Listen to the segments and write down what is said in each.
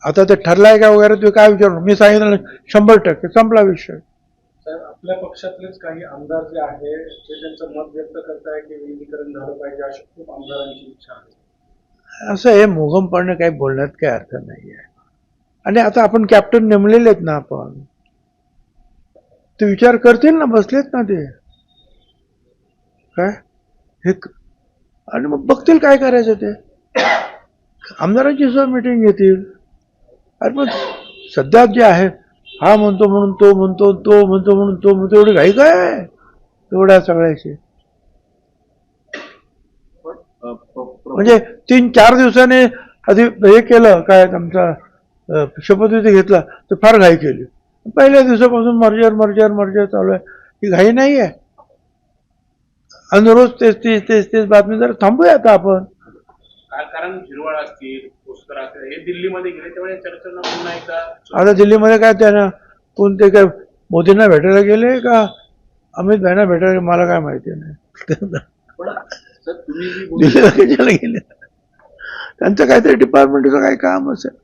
आता ते ठरलाय का वगैरे तुम्ही काय विचारू, मी सांगितलं 100% संपला विषय. साहेब, आपल्या पक्षातलेच काही आमदार जे आहे ते त्यांचं मत व्यक्त करताय की विलीनीकरण झालं पाहिजे, अशी खूप आमदारांची इच्छा आहे. असं हे मोगमपणे काही बोलण्यात काही अर्थ नाही आहे. आणि आता आपण कॅप्टन नेमलेले आहेत ना, आपण ते विचार करतील ना, बसलेत ना ते काय हे आणि मग बघतील काय करायचं ते. आमदारांची सुद्धा मिटिंग घेतील. अरे पण सध्या जे आहे, हा म्हणतो म्हणून तो म्हणतो, तो म्हणतो म्हणून तो म्हणतो, एवढी घाई काय आहे एवढ्या सगळ्याची. म्हणजे 3-4 दिवसाने आधी हे केलं काय आमचा शपथविधी घेतला तर फार घाई केली. पहिल्या दिवसापासून मर्जर मर्जर मर्जर चालू आहे. ही घाई नाही आहे. आणि रोज तेच बातमी. जर थांबूया आता आपण. कारण झिरवाळ असतील, पुष्कर असतील, हे दिल्लीमध्ये गेले त्यामुळे चर्चांना पुन्हा एकदा. आता दिल्लीमध्ये काय त्यांना कोणते काय मोदींना भेटायला गेले का अमित भाईंना भेटायला गेले, मला काय माहिती नाही. दिल्लीला कशाला गेले, त्यांचं काहीतरी डिपार्टमेंटचं काही काम असेल,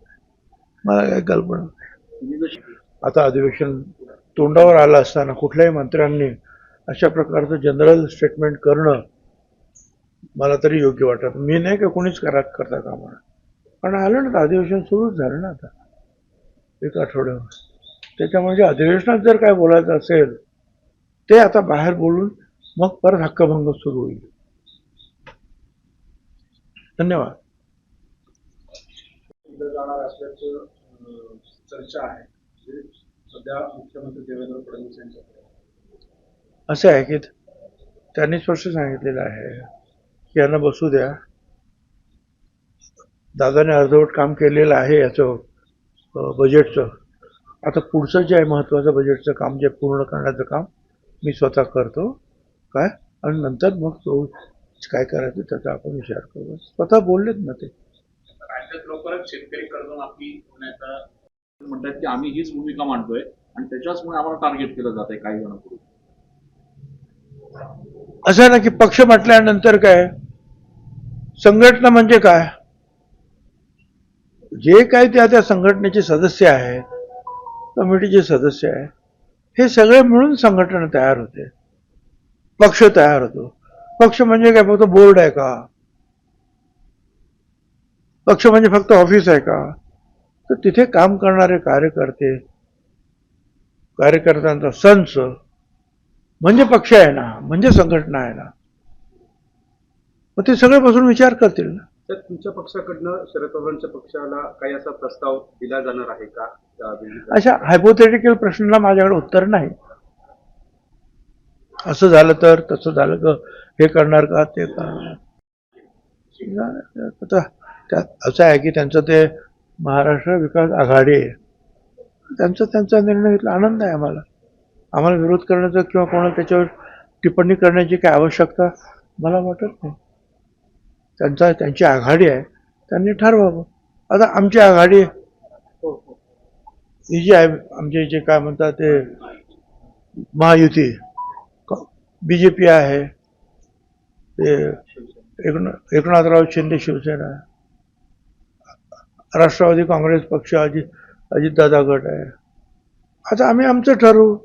मला काही कल्पना नाही. आता अधिवेशन तोंडावर आलं असताना कुठल्याही मंत्र्यांनी अशा प्रकारचं जनरल स्टेटमेंट करणं मला तरी योग्य वाटत. मी नाही का कोणीच करता कामा नये. पण आलं ना, अधिवेशन सुरूच झालं ना आता एक आठवड्यावर. त्याच्यामध्ये अधिवेशनात जर काय बोलायचं असेल ते आता बाहेर बोलून मग परत हक्कभंग सुरू होईल. धन्यवाद. जाणार असल्याचं चर्चा आहे, सध्या मुख्यमंत्री देवेंद्र फडणवीस यांच्याकडे. असं आहे की त्यांनी स्पष्ट सांगितलेलं आहे की यांना बसू द्या. दादाने अर्धवट काम केलेलं आहे याचं बजेटचं. आता पुढचं जे आहे महत्त्वाचं बजेटचं काम, जे पूर्ण करण्याचं काम मी स्वतः करतो काय, आणि नंतर मग तो काय करायचं त्याचा आपण विचार करू. स्वतः बोललेत ना ते. राज्यात लवकरच शेतकरी कर्जमाफी होण्याचा म्हणतात की आम्ही हीच भूमिका मांडतोय आणि त्याच्याचमुळे आम्हाला टार्गेट केलं जात आहे काही जणांकडून. असं ना की पक्ष म्हटल्यानंतर काय, संघटना म्हणजे काय, जे काय त्या संघटनेचे सदस्य आहेत, कमिटीचे सदस्य आहेत, हे सगळे मिळून संघटना तयार होते, पक्ष तयार होतो. पक्ष म्हणजे काय फक्त बोर्ड आहे का, पक्ष म्हणजे फक्त ऑफिस आहे का, तर तिथे काम करणारे कार्यकर्ते, कार्यकर्त्यांचा संच म्हणजे पक्ष आहे ना, म्हणजे संघटना आहे ना. मग ते सगळे बसून विचार करतील ना. तर तुमच्या पक्षाकडनं शरद पवारांच्या पक्षाला काही असा प्रस्ताव दिला जाणार आहे का? अशा हायपोथेटिकल प्रश्नाला माझ्याकडे उत्तर नाही. असं झालं तर, तसं झालं का, हे करणार का, ते करणार. त्यात असं आहे की त्यांचं ते महाराष्ट्र विकास आघाडी आहे, त्यांचा निर्णय घेतला. आनंद आहे आम्हाला. आम्हाला विरोध करण्याचा किंवा कोणाला त्याच्यावर टिप्पणी करण्याची काय आवश्यकता मला वाटत नाही. त्यांची आघाडी आहे, त्यांनी ठरवावं. आता आमची आघाडी ही जी आहे, आमचे जे काय म्हणतात ते महायुती, बीजेपी आहे, ते एकनाथराव शिंदे शिवसेना, राष्ट्रवादी काँग्रेस पक्ष, अजितदादा गट आहे. आता आम्ही आमचं ठरवू,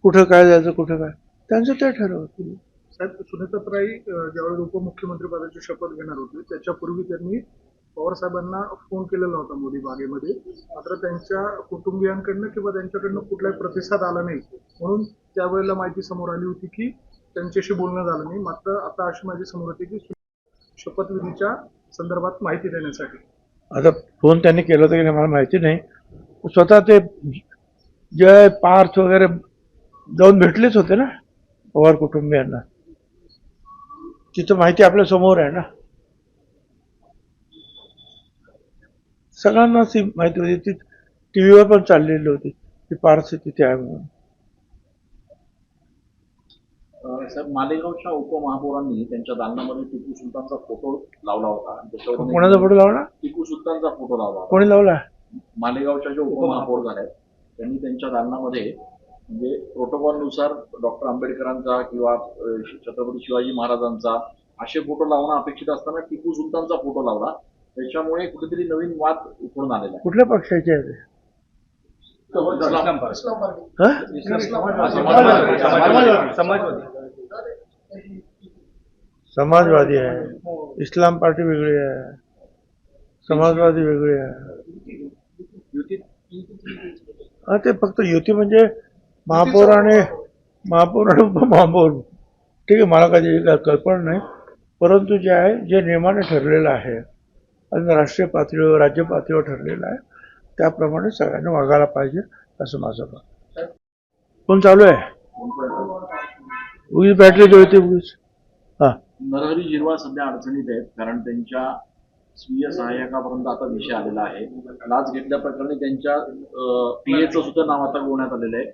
कुठं काय जायचं, कुठं काय, त्यांचं ते ठरवतील. साहेब, सुनेत्राताई ज्यावेळेस उपमुख्यमंत्री पदाची शपथ घेणार होते त्याच्यापूर्वी त्यांनी पवार साहेबांना फोन केलेला होता मोदी बागेमध्ये, मात्र त्यांच्या कुटुंबियांकडनं किंवा त्यांच्याकडनं कुठलाही प्रतिसाद आला नाही, म्हणून त्यावेळेला माहिती समोर आली होती की त्यांच्याशी बोलणं झालं नाही. मात्र आता अशी माहिती समोर येते की शपथविधीच्या संदर्भात माहिती देण्यासाठी. आता फोन त्यांनी केला होता की नाही मला माहिती नाही. स्वतः ते जय पार्थ वगैरे जाऊन भेटलेच होते ना पवार कुटुंबियांना. तिथं माहिती आपल्या समोर आहे ना, सगळ्यांनाच ही माहिती होती. ती टीव्हीवर पण चाललेली होती की पार्थ तिथे आहे म्हणून. साहेब, मालेगावच्या उपमहापौरांनी त्यांच्या दालनामध्ये टिपू सुलतानचा फोटो लावला होता. कोणाचा फोटो लावला? टिपू सुलतानचा फोटो लावला. कोणी लावला? मालेगावच्या ज्या उपमहापौर झाल्या त्यांनी त्यांच्या दालनामध्ये म्हणजे प्रोटोकॉलनुसार डॉक्टर आंबेडकरांचा किंवा छत्रपती शिवाजी महाराजांचा असे फोटो लावणं अपेक्षित असताना टिपू सुलतानचा फोटो लावला. त्याच्यामुळे कुठेतरी नवीन वाद उठून आलेला आहे. कुठल्या पक्षाचे आहे ते? हा? समाजवादी आहे, इस्लाम पार्टी वेगळी आहे, समाजवादी वेगळी आहे. हा, ते फक्त युती म्हणजे महापौर आणि उपमहापौर. ठीक आहे, मला काही कल्पना नाही, परंतु जे आहे, जे नियमाने ठरलेलं आहे आणि राष्ट्रीय पातळीवर राज्य पातळीवर ठरलेलं आहे त्याप्रमाणे सगळ्यांनी वागायला पाहिजे असं माझं मत. कोण चालू आहे? उगीच बॅटरी जोडते उगीच. हा, नरहरी झिरवाळ सध्या अडचणीत आहेत, कारण त्यांच्या स्वीय सहाय्यकापर्यंत आता विषय आलेला आहे. लाच घेतल्याप्रकरणी त्यांच्या पीएचं सुद्धा नाव आता गोवण्यात आलेलं आहे.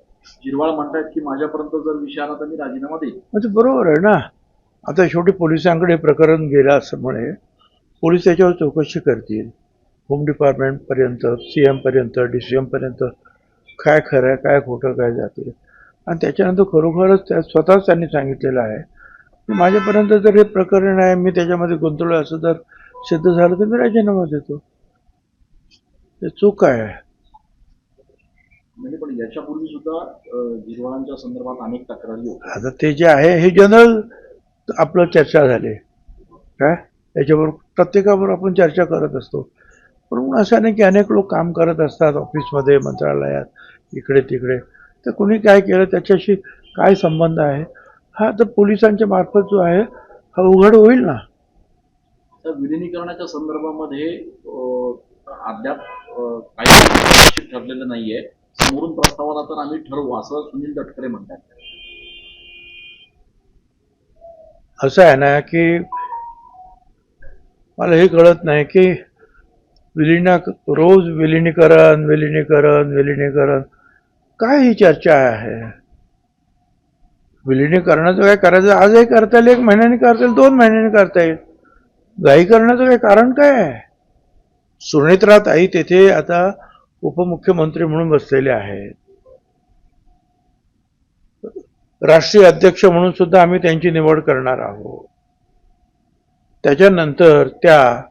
झिरवाळ म्हणतात की माझ्यापर्यंत जर विषय आला तर मी राजीनामा देईन. म्हणजे बरोबर आहे ना. आता शेवटी पोलिसांकडे प्रकरण गेलं असल्यामुळे पोलीस त्याच्यावर चौकशी करतील. होम डिपार्टमेंट पर्यंत, CM पर्यंत, DCM पर्यंत काय खरं आहे, काय खोटं, काय जाते. आणि त्याच्यानंतर खरोखरच स्वतःच त्यांनी सांगितलेलं आहे की माझ्यापर्यंत जर हे प्रकरण आहे, मी त्याच्यामध्ये गुंतवलं असं जर सिद्ध झालं तर मी राजीनामा देतो. हे चूक आहे. म्हणजे पण याच्यापूर्वी सुद्धा झिरवाळांच्या संदर्भात अनेक तक्रारी होत्या. आता ते जे आहे हे जनरल आपलं चर्चा झाली काय, त्याच्यावर प्रत्येकावर आपण चर्चा करत असतो. पण असं नाही की अनेक लोक काम करत असतात ऑफिसमध्ये, मंत्रालयात, इकडे तिकडे. तर कुणी काय केलं त्याच्याशी काय संबंध आहे हा तर पोलिसांच्या मार्फत जो आहे हा उघड होईल ना. तर विलिनीकरणाच्या संदर्भामध्ये अद्याप काही निश्चित ठरलेलं नाहीये. समोरून प्रस्ताव आला तर आम्ही ठरवू असं सुनील तटकरे म्हणतात. असं आहे ना की मला हे कळत नाही की रोज विलिनीकरण काय ही चर्चा आहे. विलिनीकरणाचं काय करायचं, आजही करता येईल, 1 महिन्याने करता येईल, 2 महिन्याने करता येईल. घाई करण्याचं काय कारण काय आहे. सुनेत्राताई तेथे आता उपमुख्यमंत्री म्हणून बसलेले आहेत. राष्ट्रीय अध्यक्ष म्हणून सुद्धा आम्ही त्यांची निवड करणार आहोत. त्याच्यानंतर त्या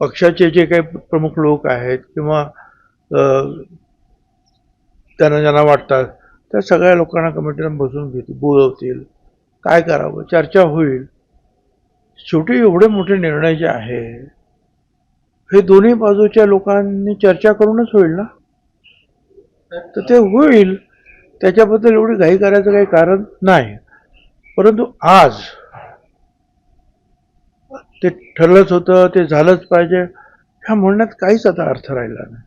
पक्षाचे जे काही प्रमुख लोक आहेत किंवा त्यांना ज्यांना वाटतात त्या सगळ्या लोकांना कमिटीला बसून बोलवतील, काय करावं, चर्चा होईल. शेवटी एवढे मोठे निर्णय जे आहे हे दोन्ही बाजूच्या लोकांनी चर्चा करूनच होईल ना. तर ते होईल, त्याच्याबद्दल एवढी घाई करायचं काही कारण नाही. परंतु आज ते ठरलंच होतं, ते झालंच पाहिजे ह्या म्हणण्यात काहीच आता अर्थ राहिला नाही.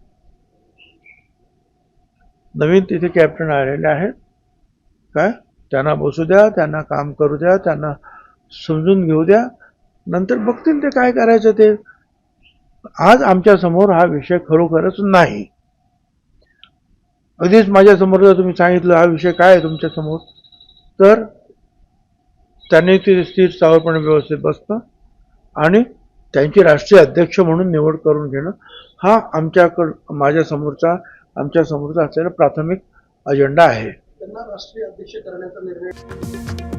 नवीन तिथे कॅप्टन आलेले आहेत काय, त्यांना बसू द्या, त्यांना काम करू द्या, त्यांना समजून घेऊ द्या, नंतर बघतील ते काय करायचं ते. आज आमच्या समोर हा विषय खरोखरच नाही. अगदीच माझ्या समोर जर तुम्ही सांगितलं हा विषय काय आहे तुमच्या समोर, तर त्यांनी ते स्थिर स्थावरपणे व्यवस्थित बसणं आणि त्यांची राष्ट्रीय अध्यक्ष म्हणून निवड करून घेणं हा आमच्या समोरचा असलेला प्राथमिक अजेंडा आहे. त्यांना राष्ट्रीय अध्यक्ष करण्याचा निर्णय